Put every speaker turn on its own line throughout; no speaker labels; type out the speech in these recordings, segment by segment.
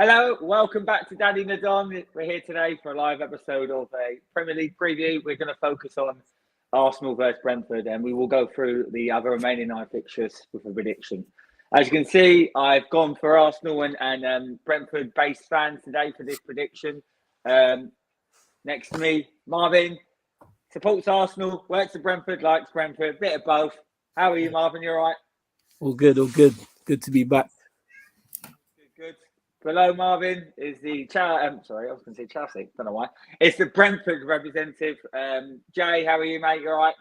Hello, welcome back to Daddy Nadon. We're here today for a live episode of a Premier League preview. We're going to focus on Arsenal versus Brentford, and we will go through the other remaining 9 fixtures with a prediction. As you can see, I've gone for Arsenal and Brentford-based fans today for this prediction. Next to me, Marvin, supports Arsenal, works at Brentford, likes Brentford, bit of both. How are you, Marvin? You all right?
All good, all good. Good to be back.
Good. Below Marvin is the sorry, I was going to say Chelsea. Don't know why. It's the Brentford representative. Jay, how are you, mate? You all right?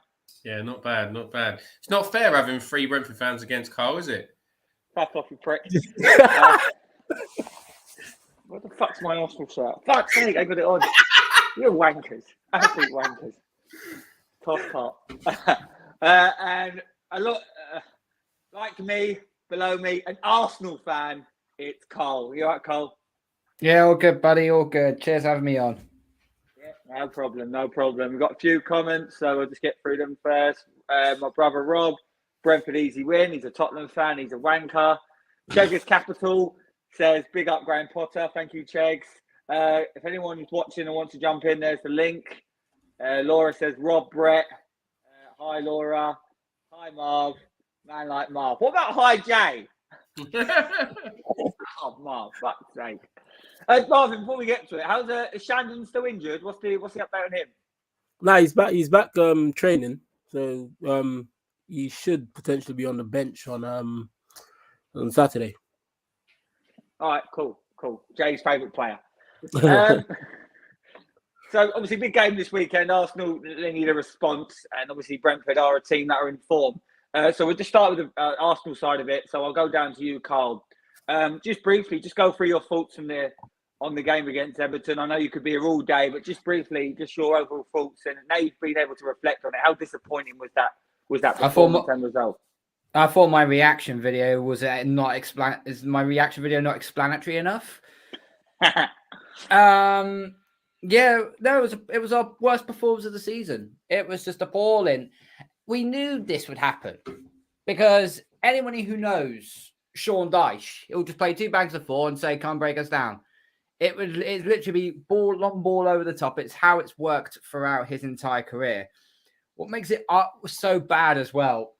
Yeah, not bad, not bad. It's not fair having 3 Brentford fans against Carl, is it?
Fuck off, you prick. What the fuck's my Arsenal shirt? Fuck's sake, I got it on. You're wankers. Absolute wankers. Top part. And a lot, like me, below me, an Arsenal fan. It's Cole. You all right, Cole?
Yeah, all good, buddy. All good. Cheers for having me on.
Yeah, no problem. We've got a few comments, so we'll just get through them first. My brother Rob, Brentford easy win. He's a Tottenham fan. He's a wanker. Cheggers Capital says, big up Graham Potter. Thank you, Chegs. If anyone is watching and wants to jump in, there's the link. Laura says, Rob Brett. Hi, Laura. Hi, Marv. Man like Marv. What about hi, Jay? Oh, Marv, fuck's sake. Marvin, before we get to it, how's is Shandon still injured? What's the update on him?
Nah, he's back. He's back training, so he should potentially be on the bench on Saturday.
All right, cool. Jay's favourite player. So obviously, big game this weekend. Arsenal, they need a response, and obviously Brentford are a team that are in form. So we'll just start with the Arsenal side of it. So I'll go down to you, Carl. Just briefly, just go through your thoughts on the game against Everton. I know you could be here all day, but just briefly, just your overall thoughts. And now you've been able to reflect on it. How disappointing was that performance and result?
I thought my reaction video was Is my reaction video not explanatory enough? Yeah, no, it was our worst performance of the season. It was just appalling. We knew this would happen because anyone who knows Sean Dyche, he'll just play 2 bags of 4 and say, "Come break us down." It's literally long ball over the top. It's how it's worked throughout his entire career. What makes it so bad as well?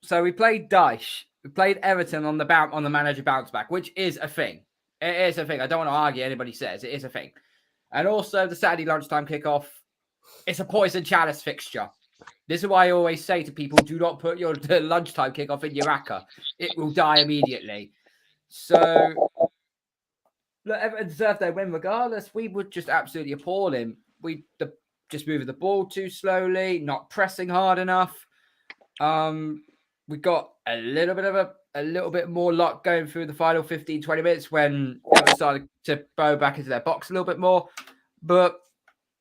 So we played Dyche. We played Everton on the manager bounce back, which is a thing. It is a thing. I don't want to argue. Anybody says it is a thing. And also the Saturday lunchtime kickoff. It's a poison chalice fixture. This is why I always say to people, do not put your lunchtime kickoff in your acca. It will die immediately. So, look, Everton deserved their win regardless. We would just absolutely appall him. Just moving the ball too slowly, not pressing hard enough. We got a little bit more luck going through the final 15, 20 minutes when they started to bow back into their box a little bit more. But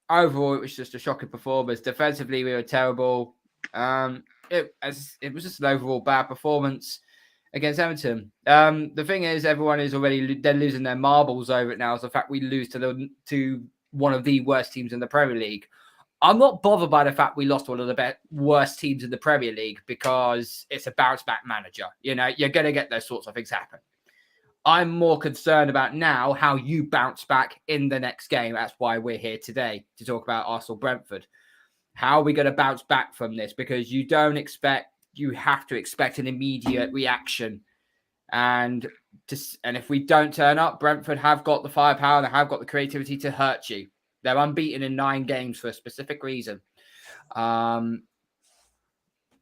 overall, it was just a shocking performance. Defensively, we were terrible. It was just an overall bad performance against Everton. The thing is, everyone is already losing their marbles over it now. Is the fact we lose to one of the worst teams in the Premier League. I'm not bothered by the fact we lost one of the worst teams in the Premier League because it's a bounce back manager. You know, you're going to get those sorts of things happen. I'm more concerned about now how you bounce back in the next game. That's why we're here today to talk about Arsenal Brentford. How are we going to bounce back from this? Because you have to expect an immediate reaction. And if we don't turn up, Brentford have got the firepower, they have got the creativity to hurt you. They're unbeaten in 9 games for a specific reason. But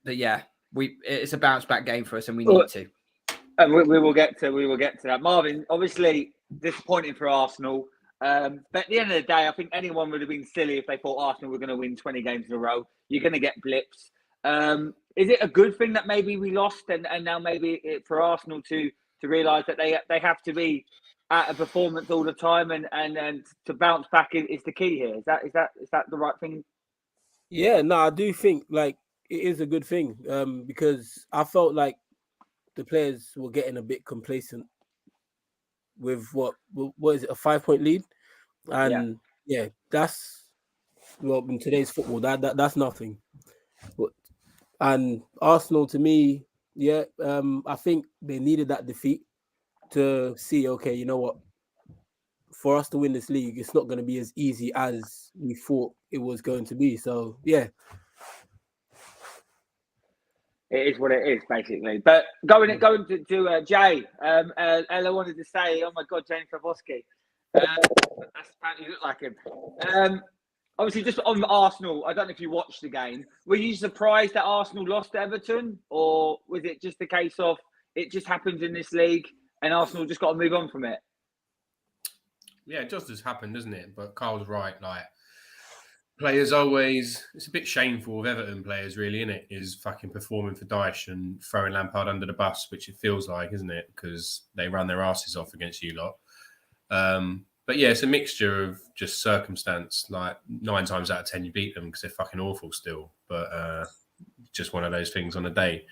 yeah, it's a bounce back game for us, and we need to.
And we will get to that. Marvin, obviously disappointing for Arsenal. But at the end of the day, I think anyone would have been silly if they thought Arsenal were going to win 20 games in a row. You're going to get blips. Is it a good thing that maybe we lost, and now maybe for Arsenal to realise that they have to be at a performance all the time, and to bounce back is the key here? Is that the right thing?
Yeah, no, I do think like it is a good thing because I felt like the players were getting a bit complacent with what is it, a 5-point lead, and yeah that's in today's football that's nothing. And Arsenal, to me, I think they needed that defeat to see, okay, you know what? For us to win this league, it's not going to be as easy as we thought it was going to be. So, yeah.
It is what it is, basically. But going to Jay, Ella wanted to say, oh my God, James Travoski. That's apparently look like him. Obviously, just on Arsenal, I don't know if you watched the game. Were you surprised that Arsenal lost to Everton? Or was it just a case of it just happens in this league and Arsenal just got to move on from it?
Yeah, it just has happened, doesn't it? But Carl's right. Like, players always, it's a bit shameful with Everton players, really, isn't it? Is fucking performing for Dyche and throwing Lampard under the bus, which it feels like, isn't it? Because they run their asses off against you lot. But yeah, it's a mixture of just circumstance. Like 9 times out of 10, you beat them because they're fucking awful still. But just one of those things on a day.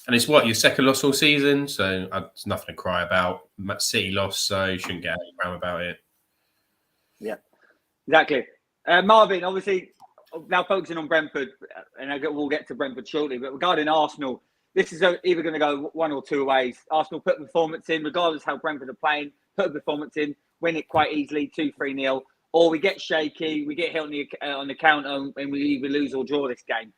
And it's what, your second loss all season, so it's nothing to cry about. City lost, so you shouldn't get any round about it.
Yeah, exactly. Marvin, obviously, now focusing on Brentford, and we'll get to Brentford shortly, but regarding Arsenal, this is either going to go one or two ways. Arsenal put a performance in, regardless how Brentford are playing, put a performance in, win it quite easily, 2-3-0, or we get shaky, we get hit on the counter, and we either lose or draw this game.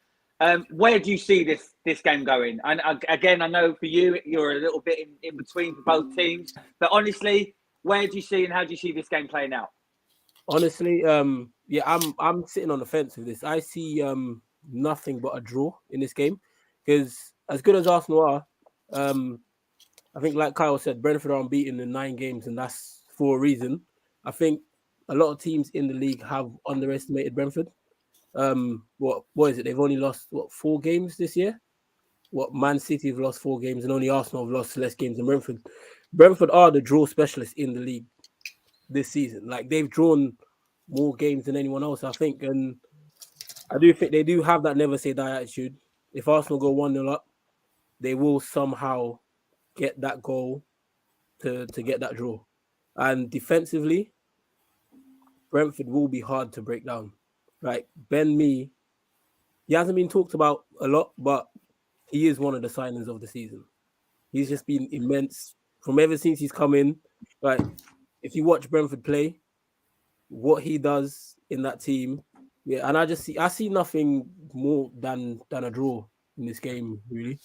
Where do you see this game going? And again, I know for you, you're a little bit in between for both teams, but honestly, where do you see and how do you see this game playing out?
Honestly, yeah, I'm sitting on the fence with this. I see nothing but a draw in this game because as good as Arsenal are, I think like Kyle said, Brentford are unbeaten in 9 games, and that's for a reason. I think a lot of teams in the league have underestimated Brentford. What is it? They've only lost 4 games this year. Man City have lost 4 games, and only Arsenal have lost less games than Brentford. Brentford are the draw specialists in the league this season. Like, they've drawn more games than anyone else, I think. And I do think they do have that never say die attitude. If Arsenal go 1-0 up, they will somehow get that goal to get that draw. And defensively, Brentford will be hard to break down. Like, Ben Mee, he hasn't been talked about a lot, but he is one of the signings of the season. He's just been immense from ever since he's come in. Like, if you watch Brentford play, what he does in that team, yeah, and I see nothing more than a draw in this game, really.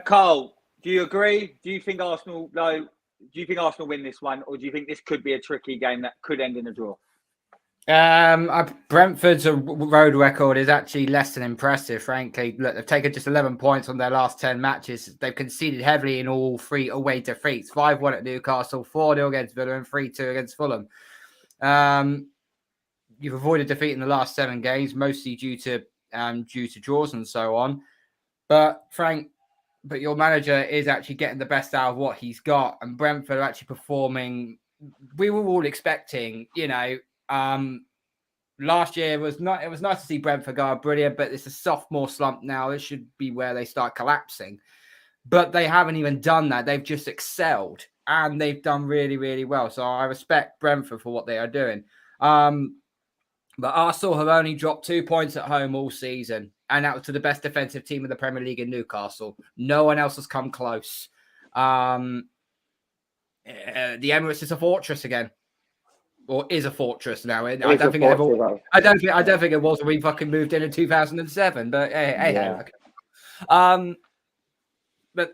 Carl, do you agree? Do you think Arsenal win this one, or do you think this could be a tricky game that could end in a draw?
Brentford's road record is actually less than impressive, frankly. Look, they've taken just 11 points on their last 10 matches. They've conceded heavily in all 3 away defeats. 5-1 at Newcastle, 4-0 against Villa, and 3-2 against Fulham. You've avoided defeat in the last 7 games, mostly due to draws and so on. But your manager is actually getting the best out of what he's got, and Brentford are actually performing. We were all expecting, last year it was nice to see Brentford go brilliant, but it's a sophomore slump now. This should be where they start collapsing. But they haven't even done that. They've just excelled, and they've done really, really well. So I respect Brentford for what they are doing. But Arsenal have only dropped 2 points at home all season, and that was to the best defensive team in the Premier League in Newcastle. No one else has come close. The Emirates is a fortress again. Or is a fortress now. I don't think it was when we fucking moved in 2007. But hey. But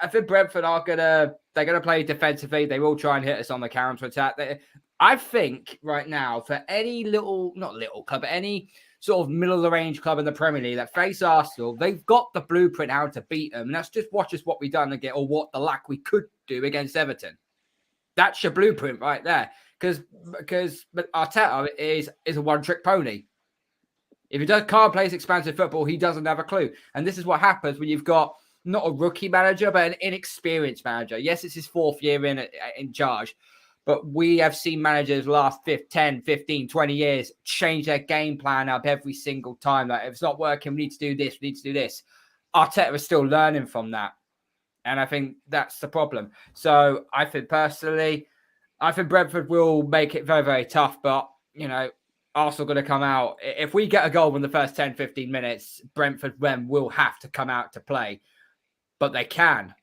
I think Brentford they're gonna play defensively. They will try and hit us on the counter attack. I think right now for any not little club, but any sort of middle of the range club in the Premier League that face Arsenal, they've got the blueprint how to beat them. And that's just watch us what we've done again, or what the lack we could do against Everton. That's your blueprint right there. Because Arteta is a one-trick pony. If he can't play his expansive football, he doesn't have a clue. And this is what happens when you've got not a rookie manager, but an inexperienced manager. Yes, it's his 4th year in charge, but we have seen managers last 10, 15, 20 years change their game plan up every single time. Like, if it's not working, we need to do this, we need to do this. Arteta is still learning from that. And I think that's the problem. So I think Brentford will make it very, very tough, but, Arsenal going to come out. If we get a goal in the first 10, 15 minutes, Brentford then will have to come out to play. But they can.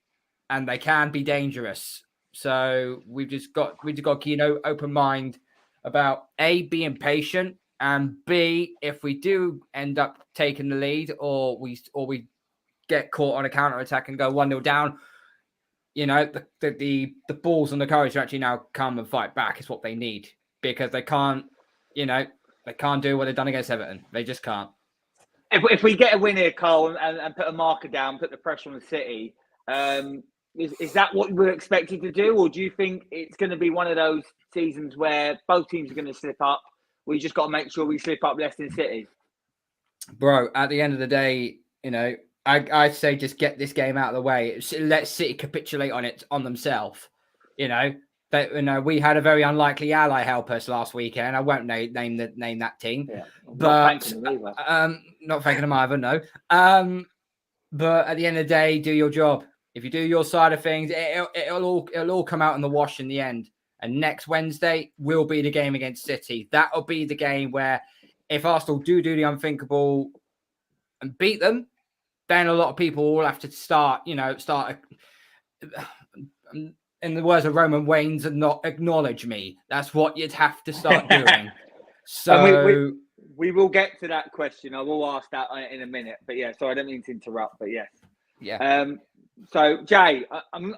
and they can be dangerous. So we've just got to open mind about A, being patient, and B, if we do end up taking the lead or we get caught on a counter attack and go 1-0 down, the balls and the courage to actually now come and fight back is what they need, because they can't do what they've done against Everton. They just can't.
If we get a win here, Carl, and put a marker down, put the pressure on the City, is that what we're expected to do, or do you think it's going to be one of those seasons where both teams are going to slip up? We just got to make sure we slip up less than City.
Bro, at the end of the day, I say just get this game out of the way. Let City capitulate on themselves. We had a very unlikely ally help us last weekend. I won't name that team, but not thanking them either. No, but at the end of the day, do your job. If you do your side of things, it'll all come out in the wash in the end. And next Wednesday will be the game against City. That'll be the game where if Arsenal do the unthinkable and beat them, then a lot of people will have to start, in the words of Roman Reigns, and not acknowledge me. That's what you'd have to start doing. So
we will get to that question. I will ask that in a minute. But yeah, sorry, I don't mean to interrupt. But yes,
yeah.
So Jay, I'm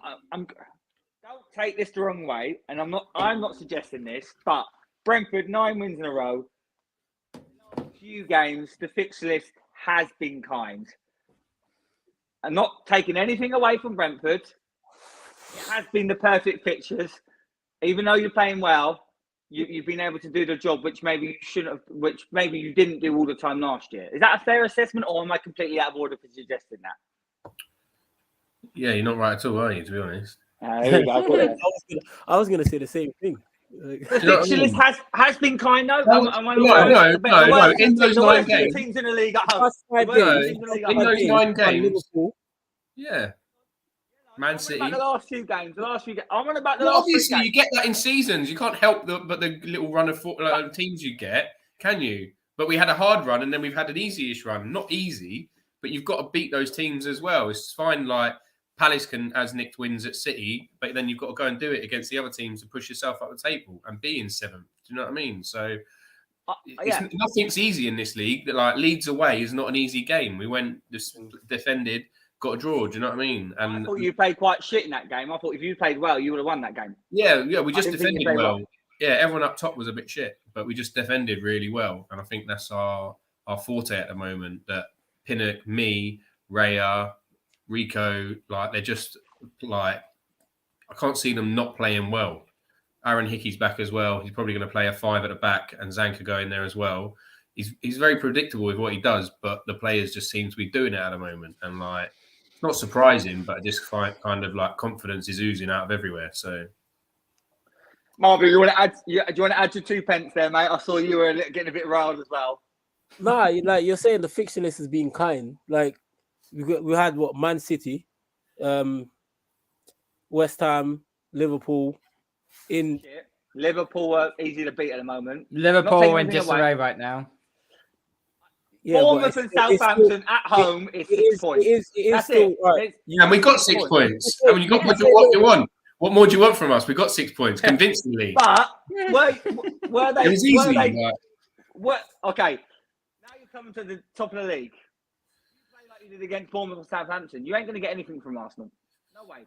don't take this the wrong way, and I'm not suggesting this, but Brentford 9 wins in a row. The last few games, the fixture list has been kind. I'm not taking anything away from Brentford. It has been the perfect fixtures. Even though you're playing well, you've been able to do the job, which maybe you shouldn't have, which maybe you didn't do all the time last year. Is that a fair assessment, or am I completely out of order for suggesting that?
Yeah, you're not right at all, are you, to be honest?
Here we go.
I was going to say the same thing.
The fixture list has been kind, though.
No. In those 9 games,
teams in the league at home.
In those 9 games,
Liverpool.
Yeah. Man City.
The last few games. I'm on about the last
obviously, you get that in seasons. You can't help but the little run of teams you get, can you? But we had a hard run, and then we've had an easy-ish run. Not easy, but you've got to beat those teams as well. It's fine, like Palace has nicked wins at City, but then you've got to go and do it against the other teams to push yourself up the table and be in 7th. Do you know what I mean? So nothing's easy in this league. Like Leeds away is not an easy game. We went defended, got a draw. Do you know what I mean? And I
thought you played quite shit in that game. I thought if you played well, you would have won that game.
Yeah, we just defended well. Yeah, everyone up top was a bit shit, but we just defended really well. And I think that's our forte at the moment. That Pinnock, me, Raya, Rico, like they're just like, I can't see them not playing well. Aaron Hickey's back as well. He's probably going to play a 5 at the back, and Zanka going there as well. He's very predictable with what he does, but the players just seem to be doing it at the moment. And like, it's not surprising, but just kind of like confidence is oozing out of everywhere. So,
Marvin, do you want to add your 2 pence there, mate? I saw you were getting a bit riled as well.
Nah, like you're saying, the fixture list has been kind. Like we had Man City, West Ham, Liverpool.
Liverpool are easy to beat at the moment.
Liverpool in disarray right now.
Yeah,
Bournemouth and Southampton at home is 6 points.
It is still right.
Yeah, and we got 6 points. I mean, you got what you want. What more do you want from us? We got 6 points convincingly.
But were they?
It was easy.
Okay. Now you're coming to the top of the league. You play like you did against Bournemouth or Southampton. You ain't going to get anything from Arsenal. No way.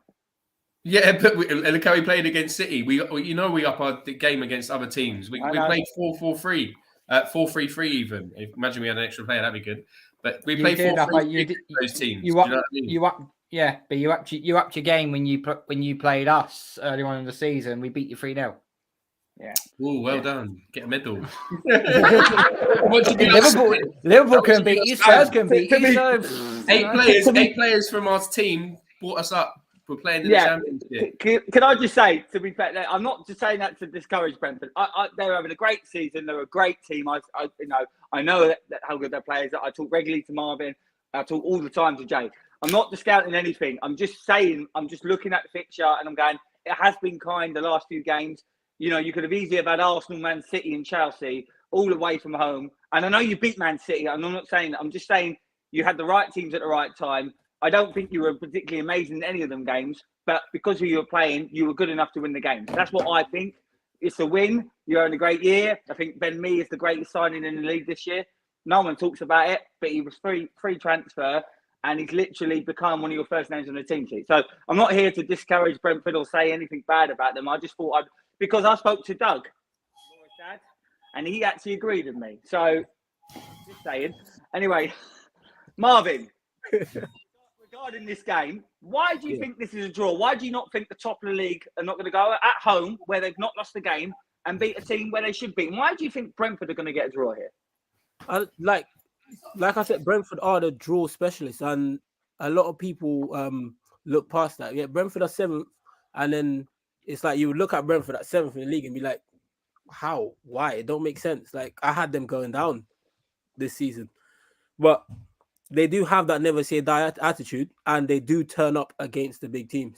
Yeah, but look how we played against City. We up our game against other teams. We played 4-4-3, 4-3-3 even. Imagine we had an extra player, that'd be good. But we played 4-3-3 against those teams.
But you upped your game when you played us early on in the season. We beat you 3-0.
Yeah.
Oh, well done. Get a medal.
Liverpool can beat you. Spurs can beat you.
8 players from our team brought us up. We're playing in the Championship.
Can I just say, to be fair, I'm not just saying that to discourage Brentford. They're having a great season. They're a great team. I know that how good their players are. I talk regularly to Marvin. I talk all the time to Jay. I'm not discounting anything. I'm just saying, I'm just looking at the fixture and I'm going, it has been kind the last few games. You could have easily have had Arsenal, Man City and Chelsea all away from home. And I know you beat Man City. I'm not saying that. I'm just saying you had the right teams at the right time. I don't think you were particularly amazing in any of them games, but because of who you were playing, you were good enough to win the game. That's what I think. It's a win. You're having a great year. I think Ben Mee is the greatest signing in the league this year. No one talks about it, but he was free transfer, and he's literally become one of your first names on the team sheet. So I'm not here to discourage Brentford or say anything bad about them. I just thought because I spoke to Doug, Laura's dad, and he actually agreed with me. So just saying. Anyway, Marvin, regarding this game, why do you think this is a draw? Why do you not think the top of the league are not going to go at home where they've not lost the game and beat a team where they should be? And why do you think Brentford are going to get a draw here?
Like I said, Brentford are the draw specialists, and a lot of people look past that. Yeah, Brentford are 7th, and then it's like you look at Brentford at 7th in the league and be like, how? Why? It don't make sense. Like, I had them going down this season, but they do have that never say die attitude, and they do turn up against the big teams.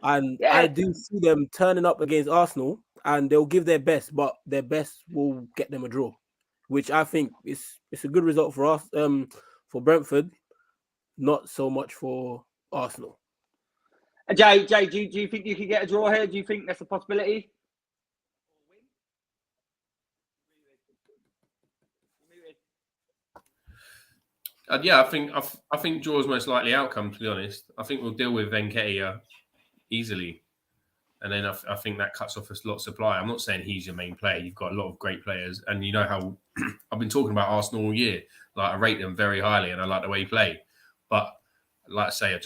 And I do see them turning up against Arsenal, and they'll give their best, but their best will get them a draw, which I think it's a good result for us, for Brentford, not so much for Arsenal.
Jay, do you think you could get a draw here? Do you think that's a possibility?
Yeah, I think draw's most likely outcome. To be honest, I think we'll deal with Nketiah easily, and then I think that cuts off a lot of supply. I'm not saying he's your main player. You've got a lot of great players, and you know how I've been talking about Arsenal all year. Like, I rate them very highly, and I like the way he play. But like I say,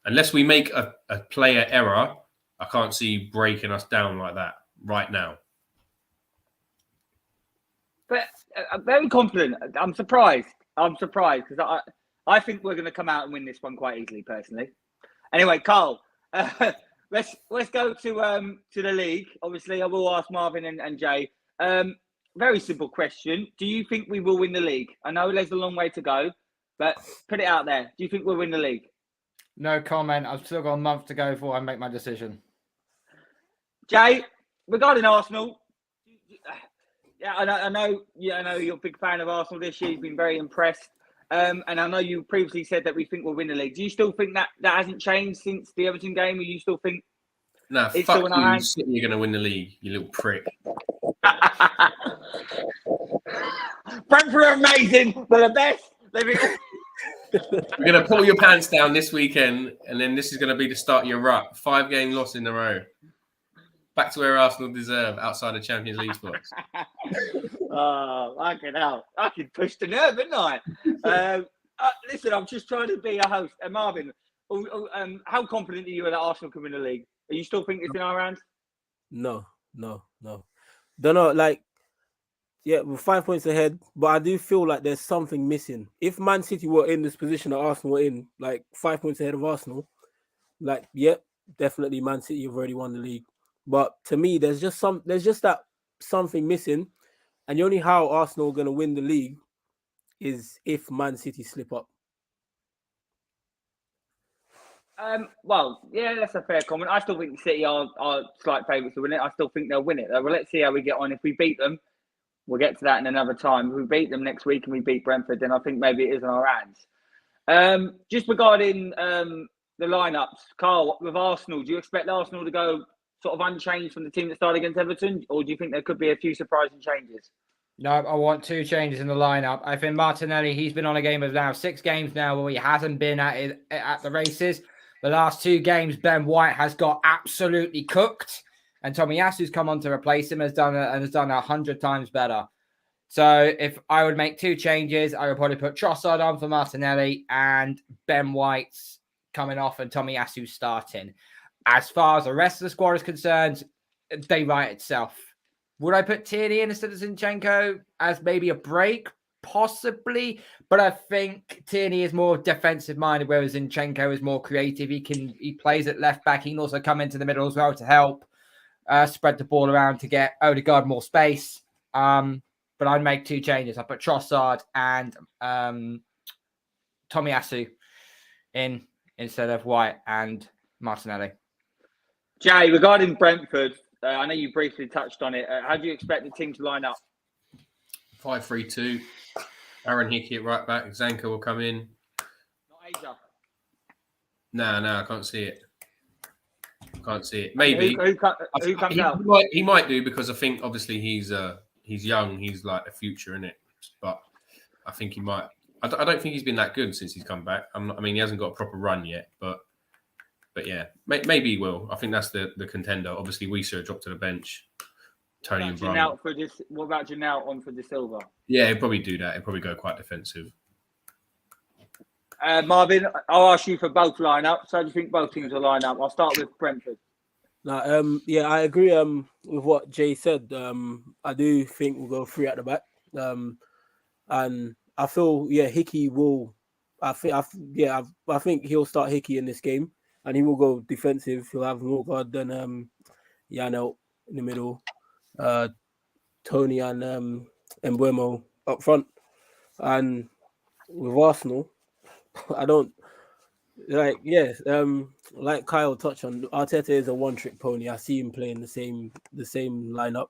unless we make a player error, I can't see breaking us down like that right now.
But I'm very confident. I'm surprised because I think we're going to come out and win this one quite easily, personally. Anyway, Carl, let's go to the league. Obviously, I will ask Marvin and Jay. Very simple question. Do you think we will win the league? I know there's a long way to go, but put it out there. Do you think we'll win the league?
No comment. I've still got a month to go before I make my decision.
Jay, regarding Arsenal, I know you're a big fan of Arsenal this year. You've been very impressed. And I know you previously said that we think we'll win the league. Do you still think that hasn't changed since the Everton game? Or you still think
Nah,
it's
fuck
still in our
you.
hands?
You're going to win the league, you little prick.
Brentford are amazing. They're the best.
We're going to pull your pants down this weekend, and then this is going to be the start of your rut. 5-game loss in a row. Back to where Arsenal deserve, outside of Champions League spots.
Oh, I can push the nerve, didn't I? Listen, I'm just trying to be a host. Marvin, how confident are you that Arsenal can win the league? Are you still think it's in our hands?
No. Don't know, like, yeah, we're 5 points ahead, but I do feel like there's something missing. If Man City were in this position that Arsenal were in, like 5 points ahead of Arsenal, like, yep, definitely Man City have already won the league. But to me, there's just that something missing, and the only how Arsenal are going to win the league is if Man City slip up.
Well, yeah, that's a fair comment. I still think City are slight favourites to win it. I still think they'll win it. Well, let's see how we get on. If we beat them, we'll get to that in another time. If we beat them next week and we beat Brentford, then I think maybe it is in our hands. Just regarding the lineups, Carl, with Arsenal, do you expect Arsenal to go sort of unchanged from the team that started against Everton, or do you think there could be a few surprising changes?
No, I want 2 changes in the lineup. I think Martinelli, he's been on a game of now 6 games now where he hasn't been at the races. The last 2 games, Ben White has got absolutely cooked, and Tomiyasu's come on to replace him, has done 100 times better. So if I would make 2 changes, I would probably put Trossard on for Martinelli and Ben White's coming off and Tomiyasu starting. As far as the rest of the squad is concerned, they write itself. Would I put Tierney in instead of Zinchenko as maybe a break? Possibly, but I think Tierney is more defensive minded, whereas Zinchenko is more creative. He plays at left back. He can also come into the middle as well to help spread the ball around to get Odegaard more space. But I'd make 2 changes. I put Trossard and Tomiyasu in instead of White and Martinelli.
Jay, regarding Brentford, I know you briefly touched on it. How do you expect the team to line up?
5-3-2. Aaron Hickey at right back. Zanka will come in.
Not Asia.
No, I can't see it. Maybe
Who comes out?
He might do, because I think obviously he's young. He's like the future, in it. But I think he might. I don't think he's been that good since he's come back. I mean, he hasn't got a proper run yet, but yeah, maybe he will. I think that's the contender. Obviously, Wieser dropped to the bench. Tony and Brian.
What about Janelle on for De Silva?
Yeah, he'll probably do that. He'll probably go quite defensive.
Marvin, I'll ask you for both lineups. How do you think both teams will line up? I'll start with Brentford.
Yeah, I agree with what Jay said. I do think we'll go 3 at the back. And I feel Hickey will. I think he'll start Hickey in this game, and he will go defensive. He'll have Norgard, then Janelt in the middle, Tony and Mbuemo up front. And with Arsenal, I don't like. Like Kyle touched on, Arteta is a one-trick pony. I see him playing the same lineup,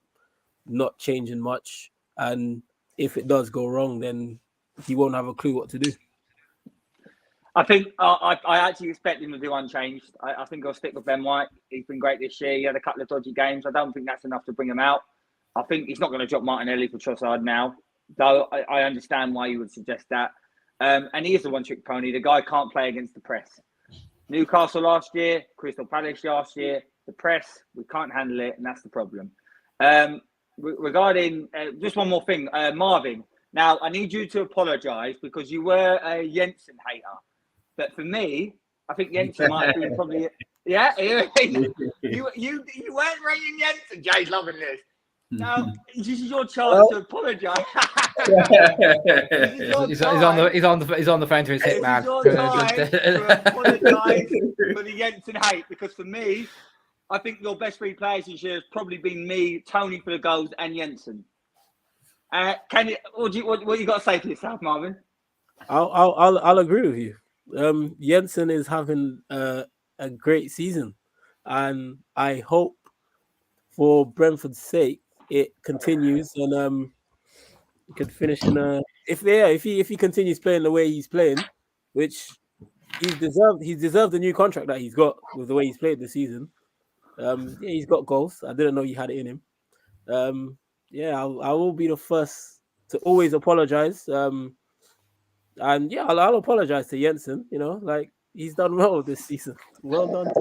not changing much. And if it does go wrong, then he won't have a clue what to do.
I think I actually expect him to do unchanged. I think I'll stick with Ben White. He's been great this year. He had a couple of dodgy games. I don't think that's enough to bring him out. I think he's not going to drop Martinelli for Trossard now, though I understand why you would suggest that. And he is a one-trick pony. The guy can't play against the press. Newcastle last year, Crystal Palace last year, the press, we can't handle it, and that's the problem. Regarding, just one more thing, Marvin, now I need you to apologise because you were a Jensen hater. But for me, I think Jensen might have been probably... Yeah? You weren't rating Jensen. Jay's loving this. Now, this is your chance to apologise.
He's on the phone to his hit man.
This is your time to apologise for the Jensen hate, because for me, I think your best 3 players this year has probably been me, Tony for the goals, and Jensen. What you got to say to yourself, Marvin?
I'll agree with you. Jensen is having a great season, and I hope for Brentford's sake it continues, and he could finish in a. If he continues playing the way he's playing, which he's deserved the new contract that he's got with the way he's played this season. He's got goals. I didn't know he had it in him. I will be the first to always apologize. And I'll apologize to Jensen. Like, he's done well this season. Well done.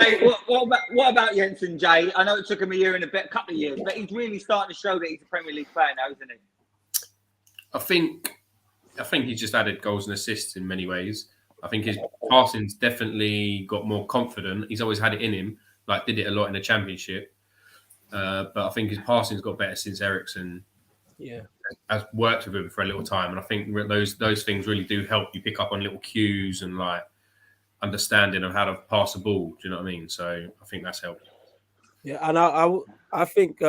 Jay, what about Jensen, Jay? I know it took him a year and a couple of years, but he's really starting to show that he's a Premier League player now, isn't he?
I think he's just added goals and assists in many ways. I think his passing's definitely got more confident. He's always had it in him, like did it a lot in the Championship. But I think his passing's got better since Eriksen has worked with him for a little time. And I think those things really do help you pick up on little cues and like understanding of how to pass the ball. Do you know what I mean? So I think that's helped.
Yeah, and I think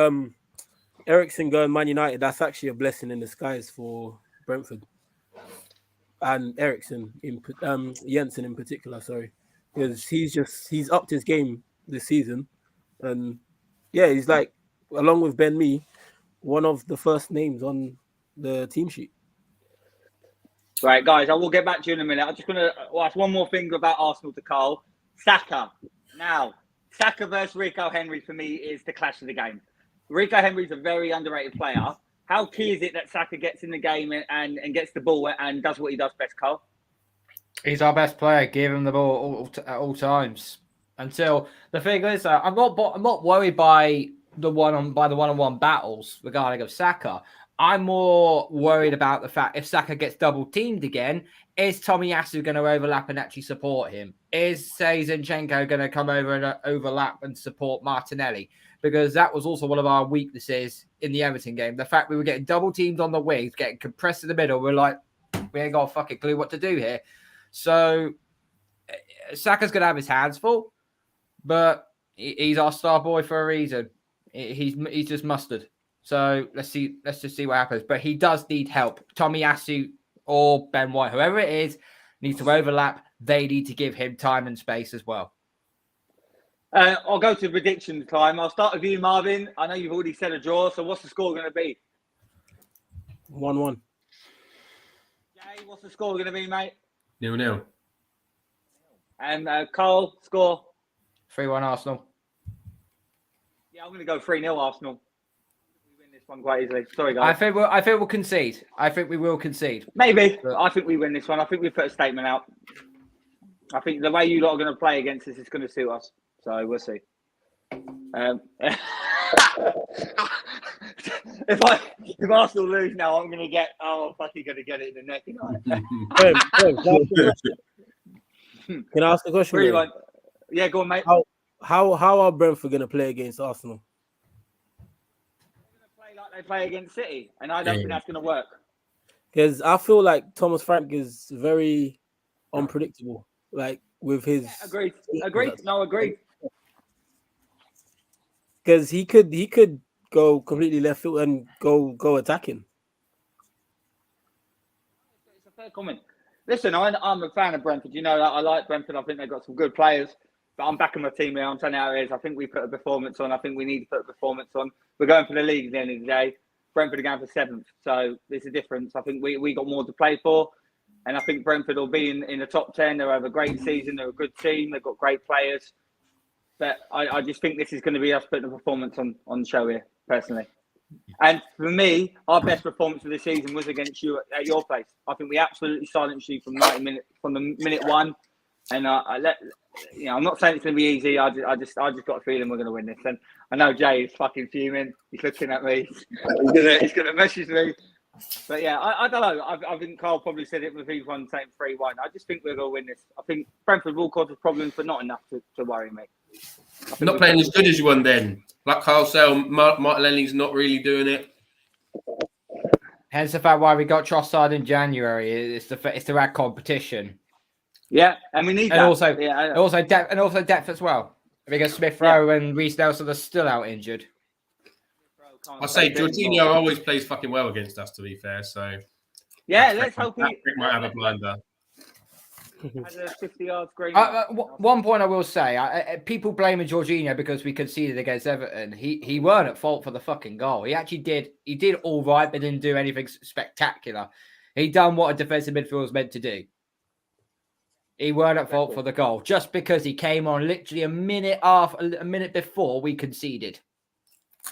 Eriksen going Man United, that's actually a blessing in disguise for Brentford. And Eriksen, Jensen in particular, sorry. Because he's upped his game this season. And he's like, along with Ben Mee, one of the first names on the team sheet.
Right, guys, I will get back to you in a minute. I'm just going to ask one more thing about Arsenal to Carl. Saka. Now, Saka versus Rico Henry for me is the clash of the game. Rico Henry's a very underrated player. How key is it that Saka gets in the game and gets the ball and does what he does best, Carl?
He's our best player. Give him the ball at all times. Until the thing is, I'm not worried by the one-on-one battles regarding of Saka. I'm more worried about the fact if Saka gets double teamed again, is Tomiyasu going to overlap and actually support him? Is, say, Zinchenko going to come over and overlap and support Martinelli? Because that was also one of our weaknesses in the Everton game. The fact we were getting double teamed on the wings, getting compressed in the middle. We're like, we ain't got a fucking clue what to do here. So Saka's going to have his hands full, but he's our star boy for a reason. He's just mustard. So let's just see what happens. But he does need help. Tomiyasu or Ben White, whoever it is, needs to overlap. They need to give him time and space as well.
I'll go to prediction time. I'll start with you, Marvin. I know you've already said a draw, so what's the score going to be?
1-1.
Jay, Jay, what's the score going to be, mate?
0-0.
And Carl, score?
3-1 Arsenal.
Yeah, I'm going to go 3-0 Arsenal. We win this one quite easily. Sorry, guys.
I think we'll concede. I think we will concede.
Maybe. I think we win this one. I think we put a statement out. I think the way you lot are going to play against us is going to suit us. So we'll see. If Arsenal lose now, I'm going to get. Oh, fucking going to get it in the neck.
Can I ask a question?
Really, yeah, go on, mate.
How are Brentford going to play against Arsenal?
They're going to play like they play against City, and I don't think that's going to work.
Because I feel like Thomas Frank is very unpredictable. Like with his
agreed. No, agreed.
Because he could go completely left field and go attacking.
It's a fair comment. Listen, I'm a fan of Brentford. You know that I like Brentford. I think they've got some good players. But I'm backing my team here. I'm telling you how it is. I think we put a performance on. I think we need to put a performance on. We're going for the league at the end of the day. Brentford are going for 7th. So there's a difference. I think we got more to play for. And I think Brentford will be in the top 10. They'll have a great season. They're a good team. They've got great players. But I just think this is going to be us putting a performance on the show here, personally. And for me, our best performance of the season was against you at your place. I think we absolutely silenced you from 90 minutes, from the minute one. And I'm not saying it's going to be easy. I just got a feeling we're going to win this. And I know Jay is fucking fuming. He's looking at me. He's going to message me. But yeah, I don't know. I think Carl probably said it with one saying 3-1. I just think we're going to win this. I think Brentford will cause us problems, but not enough to worry me.
Not playing as good as you won then. Like Carl said, Martinelli's not really doing it.
Hence the fact why we got Trossard in January. It's the right competition.
Yeah, and we need
and
that.
Also depth as well. Because Smith Rowe and Reece Nelson are still out injured.
I say Jorginho always plays fucking well against us, to be fair. So
yeah, let's hope he
might have a blinder.
Has a 50 yards green.
One point I will say, people blaming Jorginho because we conceded against Everton. He weren't at fault for the fucking goal. He actually did. He did all right, but didn't do anything spectacular. He done what a defensive midfielder is meant to do. He weren't at fault for the goal just because he came on literally a minute before we conceded.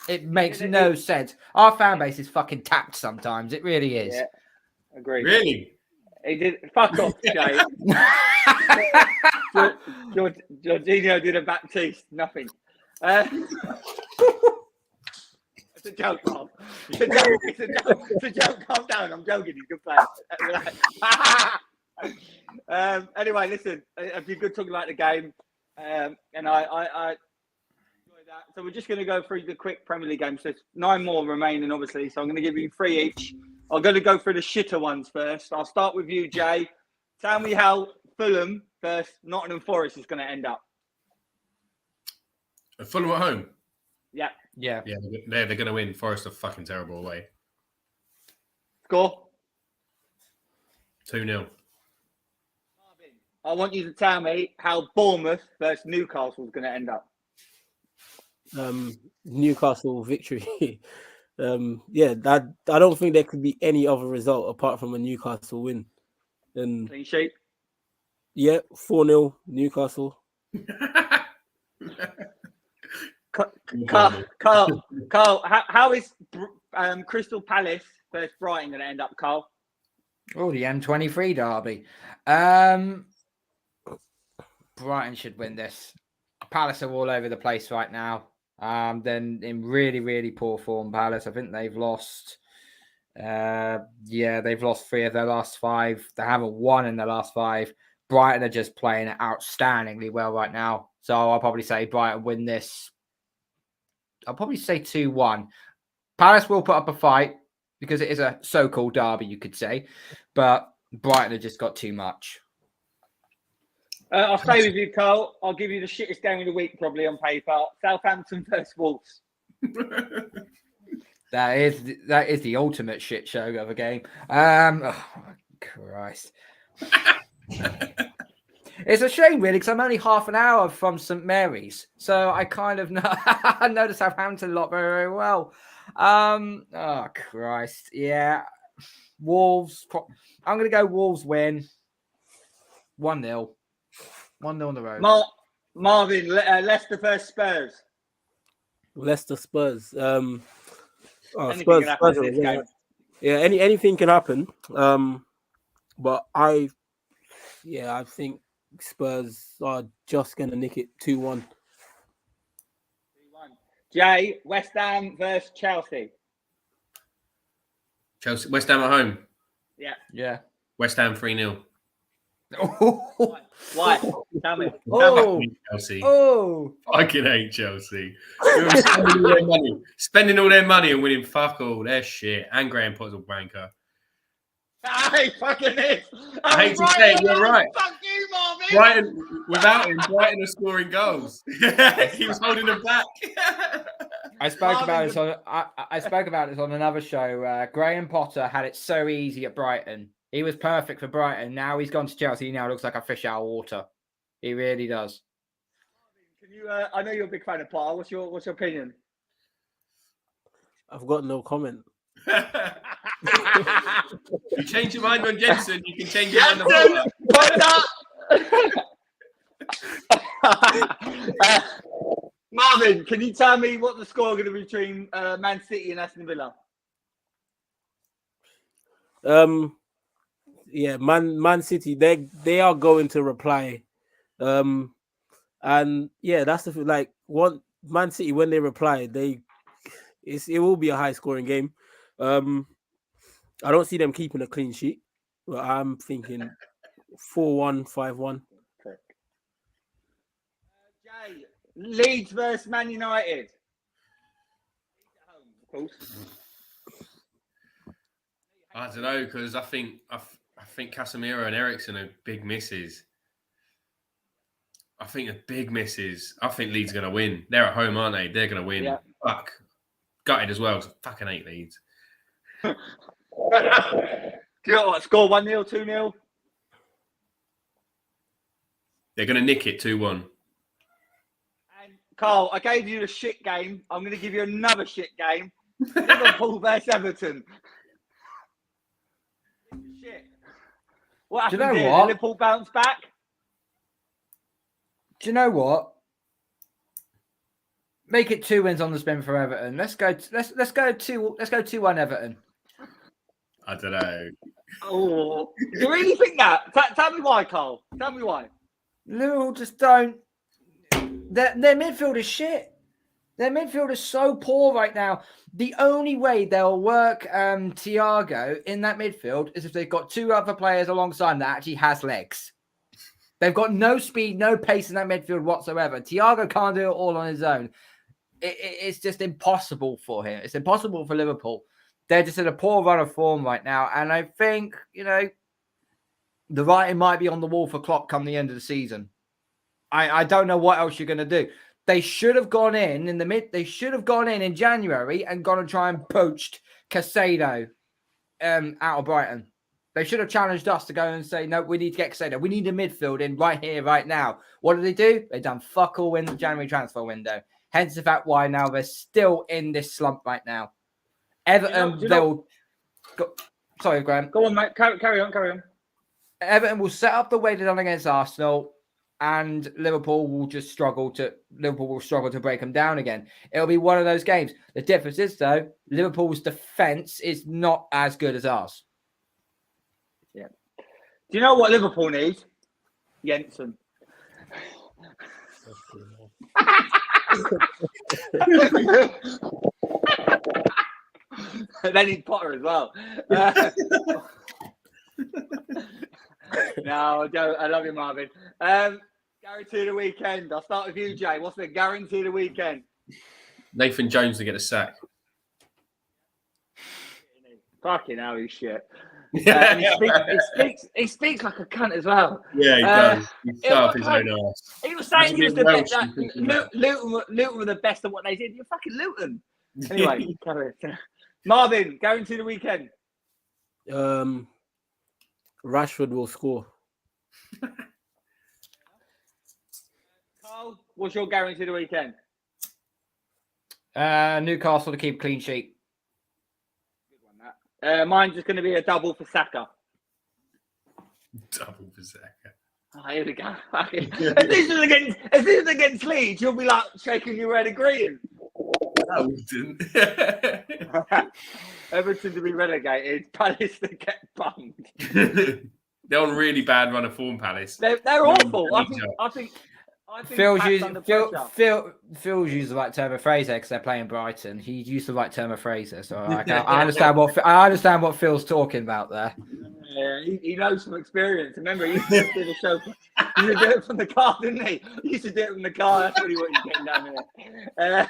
It makes no sense. Our fan base is fucking tapped sometimes. It really is.
Yeah, agreed.
Really?
He did. Fuck off, Jay. Jorginho did a Baptiste. Nothing. It's a joke, Bob. It's a joke. Calm down. I'm joking. He's a good player. Anyway, listen. It'd be good talking about the game. And I enjoy that. So we're just going to go through the quick Premier League games. There's 9 more remaining, obviously. So I'm going to give you 3 each. I'm going to go through the shitter ones first. I'll start with you, Jay. Tell me how Fulham versus Nottingham Forest is going to end up.
Fulham at home?
Yeah.
They're going to win. Forest are fucking terrible away.
Score?
2-0.
I want you to tell me how Bournemouth versus Newcastle is going to end up.
Newcastle victory. I don't think there could be any other result apart from a Newcastle win. And
clean sheet.
Yeah, 4-0 Newcastle.
Carl, how is Crystal Palace versus Brighton going to end up, Carl?
Oh, the M23 derby. Brighton should win this. Palace are all over the place right now. Then in really, really poor form, Palace. I think they've lost. They've lost 3 of their last 5. They haven't won in their last 5. Brighton are just playing outstandingly well right now. So I'll probably say Brighton win this. I'll probably say 2-1. Palace will put up a fight because it is a so-called derby, you could say. But Brighton have just got too much.
I'll stay with you, Carl. I'll give you the shittest game of the week, probably on paper. Southampton versus Wolves.
That is the ultimate shit show of a game. Oh Christ. It's a shame, really, because I'm only half an hour from St Mary's, so I kind of know I know the Southampton lot very, very well. Oh Christ, yeah. Wolves. I'm going to go Wolves win 1-0. 1-0 on the road.
Marvin, Leicester versus Spurs.
Leicester Spurs.
Anything can happen in this game.
Yeah, anything can happen. But I think Spurs are just gonna nick it 2-1.
Jay, West Ham versus Chelsea.
West Ham at home.
Yeah.
West Ham 3-0.
Why? Tell me.
Chelsea.
Oh.
Fucking hate Chelsea. Spending all their money and winning fuck all. They're shit. And Graham Potter's a wanker.
I fucking is.
I hate to say it, you're right.
Fuck you, Marvin.
Brighton, without him, Brighton are scoring goals. He was holding them back.
I spoke about this on. I spoke about this on another show. Graham Potter had it so easy at Brighton. He was perfect for Brighton. Now he's gone to Chelsea. He now looks like a fish out of water. He really does.
Can you? I know you're a big fan of Potter. What's your opinion?
I've got no comment.
You change your mind on Jensen, you can change your mind on
Potter. Marvin, can you tell me what the score is going to be between Man City and Aston Villa?
Yeah, Man City, they are going to reply. And yeah, that's the like one Man City when they reply, it will be a high scoring game. I don't see them keeping a clean sheet, but I'm thinking 4-1, 5-1.
Jay, Leeds versus Man United. Of course.
I don't know, because I think Casemiro and Eriksen are big misses. I think they're big misses. I think Leeds are going to win. They're at home, aren't they? They're going to win.
Yeah.
Fuck. Gutted as well. Fucking hate Leeds.
Do you know what? Score 1-0, 2-0?
They're going to nick it 2-1.
And Carl, I gave you a shit game. I'm going to give you another shit game. Liverpool versus Everton. Shit. What happened
Do you know
here?
what?
Did Liverpool bounce back?
Do you know what? Make it 2 wins on the spin for Everton. Let's go 2-1 Everton.
I don't know.
Oh, you really think that? Tell me why, Carl. Tell me why.
Liverpool just don't. Their midfield is shit. Their midfield is so poor right now. The only way they'll work Thiago in that midfield is if they've got 2 other players alongside that actually has legs. They've got no speed, no pace in that midfield whatsoever. Thiago can't do it all on his own. It's just impossible for him. It's impossible for Liverpool. They're just in a poor run of form right now. And I think, the writing might be on the wall for Klopp come the end of the season. I don't know what else you're going to do. They should have gone in They should have gone in January and gone and try and poached Caicedo out of Brighton. They should have challenged us to go and say, no, we need to get Caicedo. We need a midfield in right here, right now. What did they do? They've done fuck all in the January transfer window. Hence the fact why now they're still in this slump right now. Everton, sorry, Graham.
Go on, mate. Carry on.
Everton will set up the way they've done against Arsenal, and Liverpool will struggle to break them down again. It'll be one of those games. The difference is, though, Liverpool's defence is not as good as ours.
Yeah. Do you know what Liverpool needs? Jensen. They need Potter as well. No, I love you, Marvin. Guarantee of the weekend. I'll start with you, Jay. What's the guarantee of the weekend?
Nathan Jones to get a sack.
Fucking hell, he's shit. He speaks like a cunt as well.
Yeah, he does. He's sharp his own ass.
He was saying he was the best. Luton were the best at what they did. You're fucking Luton. Anyway, carry on. Marvin, guarantee the weekend.
Rashford will score.
Carl, what's your guarantee of the weekend?
Newcastle to keep clean sheet.
Good one, Mine's just going to be a double for Saka.
Double for Saka.
Oh, here we go. If this is against Leeds, you'll be like shaking your head agreeing.
I wouldn't.
Everton to be relegated, Palace to get bummed.
They're on really bad run of form, Palace.
They're awful. I think
Phil's
Pat's under pressure.
Phil's used the right term of phrase there because they're playing Brighton. He used the right term of phrase there, so I understand what Phil's talking about there.
Yeah, he knows from experience. Remember, he used to do the show. He used to do it from the car, didn't he? He used to do it from the car. That's really what he's getting down here.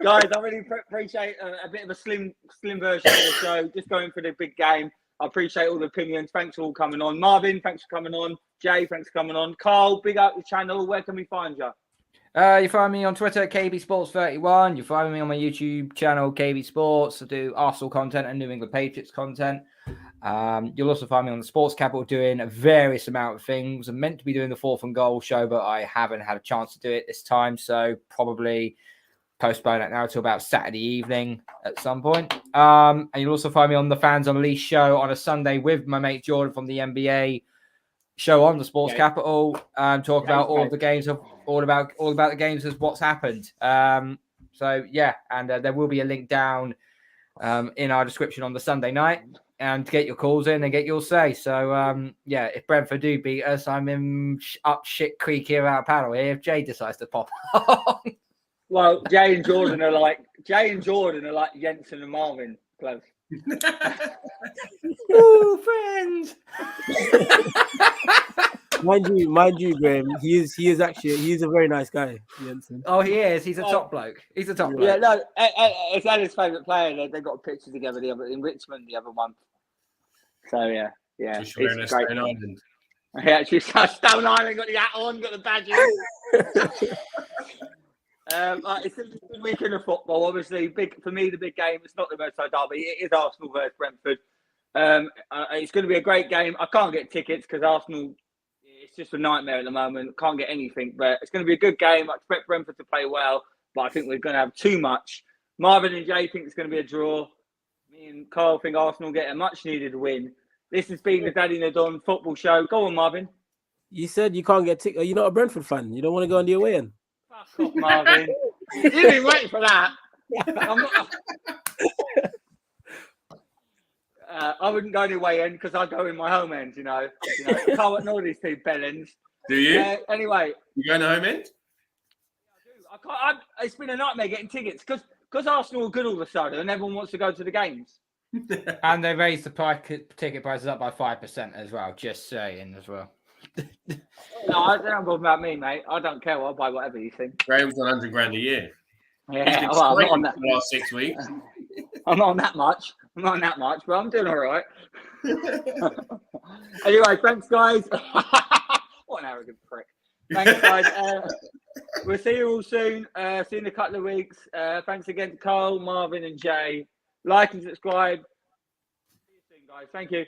Guys, I really appreciate a bit of a slim version of the show. Just going for the big game. I appreciate all the opinions. Thanks for all coming on. Marvin, thanks for coming on. Jay, thanks for coming on. Carl, big up the channel. Where can we find you?
You find me on Twitter, KB Sports 31. You find me on my YouTube channel, KB Sports. I do Arsenal content and New England Patriots content. You'll also find me on the Sports Capital doing a various amount of things. I'm meant to be doing the Fourth and Goal show, but I haven't had a chance to do it this time, so probably postpone it now till about Saturday evening at some point. And you'll also find me on the Fans Unleashed show on a Sunday with my mate Jordan from the NBA show on the Sports Capital. Talk about all of the games, all about the games as what's happened. So yeah, and there will be a link down in our description on the Sunday night, and to get your calls in and get your say. So yeah, if Brentford do beat us, I'm in up shit creek here out of paddle here. If Jay decides to pop on.
Well, Jay and Jordan are like Jensen and Marvin close.
Ooh, friends.
mind you, Graham. He is a very nice guy, Jensen.
Oh, he is. He's a top bloke. He's a top bloke.
Yeah, no, it's Ali's favourite player. They got a picture together in Richmond the other month. So yeah,
Just wearing a Stone Island.
Yeah, she's Stone Island, got the hat on, got the badge on. It's a good weekend of football. Obviously, for me, the big game. It's not the Merseyside derby. It is Arsenal versus Brentford. It's going to be a great game. I can't get tickets because Arsenal. It's just a nightmare at the moment. Can't get anything, but it's going to be a good game. I expect Brentford to play well, but I think we're going to have too much. Marvin and Jay think it's going to be a draw. Me and Carl think Arsenal get a much-needed win. This has been the Daddy and the Don football show. Go on, Marvin.
You said you can't get tickets. You're not a Brentford fan. You don't want to go on the away end.
Fuck off, Marvin. You didn't wait for that. I'm not. I wouldn't go away end because I go in my home end. You know, Carl and all these two bellends.
Do you?
Anyway,
You going to home end?
I can't. It's been a nightmare getting tickets because Arsenal are good all of a sudden, and everyone wants to go to the games.
And they raised the ticket prices up by 5% as well. Just saying as well.
No, I don't bother about me, mate. I don't care. I'll buy whatever you think.
Graham's on $100,000 a year.
Yeah, well, I'm not on that
for the last 6 weeks.
I'm not on that much. But I'm doing all right. Anyway, thanks, guys. What an arrogant prick. Thanks, guys. We'll see you all soon. See you in a couple of weeks. Thanks again to Carl, Marvin, and Jay. Like and subscribe. See you soon, guys. Thank you.